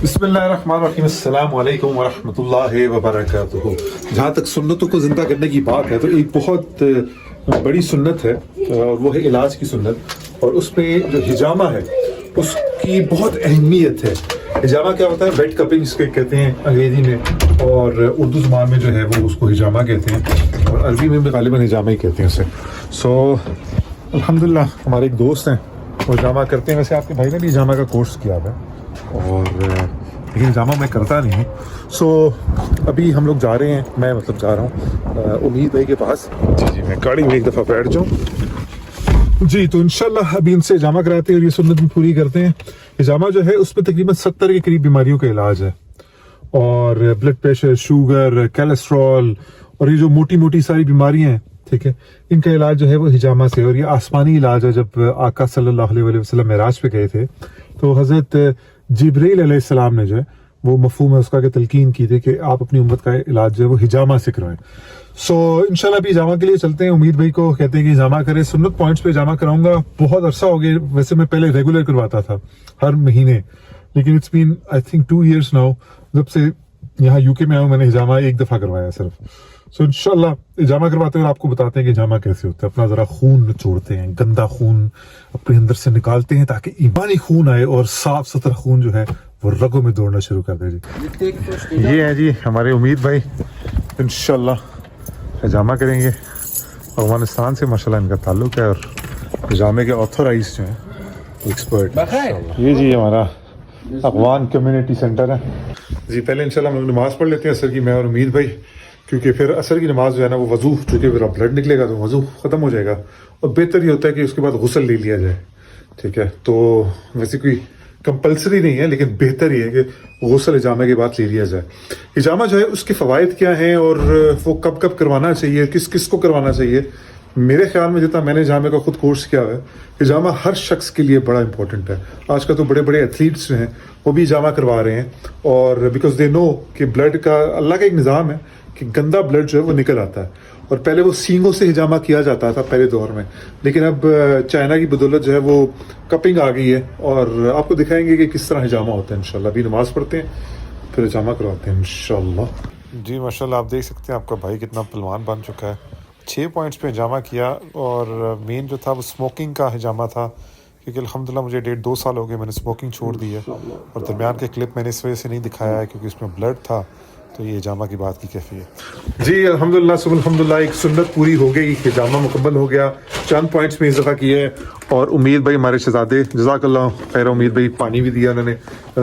بسم اللہ الرحمن الرحیم، السلام علیکم ورحمۃ اللہ وبرکاتہ۔ جہاں تک سنتوں کو زندہ کرنے کی بات ہے تو ایک بہت بڑی سنت ہے اور وہ ہے علاج کی سنت، اور اس میں جو حجامہ ہے اس کی بہت اہمیت ہے۔ حجامہ کیا ہوتا ہے؟ بیڈ کپنگ اس کے کہتے ہیں انگریزی میں، اور اردو زبان میں جو ہے وہ اس کو حجامہ کہتے ہیں، اور عربی میں بھی غالباً حجامہ ہی کہتے ہیں اسے۔ الحمدللہ ہمارے ایک دوست ہیں وہ حجامہ کرتے ہیں۔ ویسے آپ کے بھائی نے بھی حجامہ کا کورس کیا ہے اور لیکن حجامہ میں کرتا نہیں ہوں۔ ابھی ہم لوگ جا رہے ہیں، میں جا رہا ہوں امید بھائی کے پاس۔ جی میں گاڑی میں ایک دفعہ بیٹھ جاؤں جی، تو انشاءاللہ ابھی ان سے حجامہ کراتے ہیں اور یہ سنت بھی پوری کرتے ہیں۔ حجامہ جو ہے اس میں تقریباً 70 کے قریب بیماریوں کا علاج ہے، اور بلڈ پریشر، شوگر، کولیسٹرول، اور یہ جو موٹی موٹی ساری بیماریاں ہیں، ٹھیک ہے، ان کا علاج جو ہے وہ حجامہ سے۔ اور یہ آسمانی علاج ہے۔ جب آقا صلی اللہ علیہ وسلم معراج پہ گئے تھے تو حضرت جبرائیل علیہ السلام نے جو ہے وہ مفہوم ہے اس کا کہ تلقین کی تھی کہ آپ اپنی امت کا علاج جو ہے وہ حجامہ سے کروائیں۔ انشاءاللہ ابھی حجامہ کے لیے چلتے ہیں۔ امید بھائی کو کہتے ہیں کہ حجامہ کریں، سنت پوائنٹس پہ حجامہ کراؤں گا۔ بہت عرصہ ہو گیا، ویسے میں پہلے ریگولر کرواتا تھا ہر مہینے، لیکن it's been I think 2 years now, جب سے یہاں UK میں آیا ہوں میں نے حجامہ ایک دفعہ کروایا صرف۔ انشاءاللہ حجامہ کرواتے ہیں اور آپ کو بتاتے ہیں کہ حجامہ کیسے ہوتا ہے۔ اپنا ذرا خون نچوڑتے ہیں، گندا خون اپنے اندر سے نکالتے ہیں تاکہ ایمانی خون آئے اور صاف ستھرا خون جو ہے وہ رگوں میں دوڑنا شروع کر دے۔ جی یہ ہیں جی ہمارے امید بھائی، انشاءاللہ حجامہ کریں گے۔ افغانستان سے ماشاءاللہ ان کا تعلق ہے، اور حجامے کے آتھورائز جو ہیں ایکسپرٹ۔ یہ جی ہمارا افغان کمیونٹی سینٹر ہے جی۔ پہلے انشاءاللہ ہم نماز پڑھ لیتے ہیں عصر کی، میں اور امید بھائی، کیونکہ پھر عصر کی نماز جو ہے نا وہ وضو، چونکہ پھر بلڈ نکلے گا تو وضو ختم ہو جائے گا، اور بہتر یہ ہوتا ہے کہ اس کے بعد غسل لے لیا جائے، ٹھیک ہے۔ تو ویسے کوئی کمپلسری نہیں ہے، لیکن بہتر یہ ہے کہ غسل حجامہ کے بعد لے لیا جائے۔ حجامہ جو ہے اس کے فوائد کیا ہیں اور وہ کب کب کروانا چاہیے، کس کس کو کروانا چاہیے؟ میرے خیال میں جتنا میں نے حجامے کا خود کورس کیا ہے، حجامہ ہر شخص کے لیے بڑا امپورٹنٹ ہے۔ آج کل تو بڑے بڑے ایتھلیٹس جو ہیں وہ بھی حجامہ کروا رہے ہیں، اور بیکاز دے نو کہ بلڈ کا اللہ کا ایک نظام ہے کہ گندا بلڈ جو ہے وہ نکل آتا ہے، اور پہلے وہ سینگوں سے حجامہ کیا جاتا تھا پہلے دور میں، لیکن اب چائنا کی بدولت جو ہے وہ کپنگ آ گئی ہے، اور آپ کو دکھائیں گے کہ کس طرح حجامہ ہوتا ہے انشاءاللہ۔ ابھی نماز پڑھتے ہیں پھر حجامہ کرواتے ہیں انشاءاللہ۔ جی ماشاءاللہ آپ دیکھ سکتے ہیں آپ کا بھائی کتنا پلوان بن چکا ہے۔ 6 پوائنٹس پہ حجامہ کیا، اور مین جو تھا وہ اسموکنگ کا حجامہ تھا، کیونکہ الحمدللہ مجھے 1.5-2 سال ہو گئے میں نے اسموکنگ چھوڑ دی ہے، اور درمیان کے کلپ میں نے اس وجہ سے نہیں دکھایا ہے کیونکہ اس میں بلڈ تھا، تو یہ حجامہ کی بات کی کیفیت۔ جی الحمدللہ سب الحمدللہ ایک سنت پوری ہو گئی، حجامہ مکمل ہو گیا۔ چند پوائنٹس میں اضافہ کیے، اور امید بھائی ہمارے شہزادے جزاک اللہ خیر، امید بھائی پانی بھی دیا انہوں نے،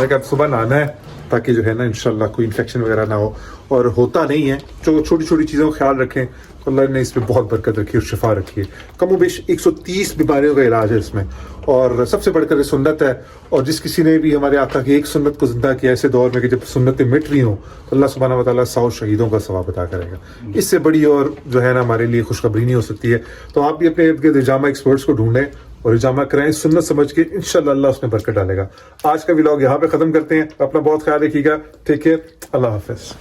کہ اب صبح نہانا ہے تاکہ جو ہے نا انشاءاللہ کوئی انفیکشن وغیرہ نہ ہو، اور ہوتا نہیں ہے، چھوٹی چھوٹی چیزوں کا خیال رکھیں تو اللہ نے اس میں بہت برکت رکھی اور شفا رکھی ہے۔ کم و بیش 130 بیماریوں کا علاج ہے اس میں، اور سب سے بڑھ کر سنت ہے، اور جس کسی نے بھی ہمارے آقا کی ایک سنت کو زندہ کیا ایسے دور میں کہ جب سنتیں مٹ رہی ہوں تو اللہ سبحانہ و تعالیٰ 100 شہیدوں کا ثواب عطا کرے گا۔ اس سے بڑی اور جو ہے نا ہمارے لیے خوشخبری نہیں ہو سکتی ہے۔ تو آپ بھی اپنے ارد گرد حجامہ ایکسپرٹس کو ڈھونڈیں اور حجامہ کرائیں، سنت سمجھ کے، انشاءاللہ اللہ اس میں برکت ڈالے گا۔ آج کا ولاگ یہاں پہ ختم کرتے ہیں، اپنا بہت خیال رکھیے گا، ٹیک کیئر، اللہ حافظ۔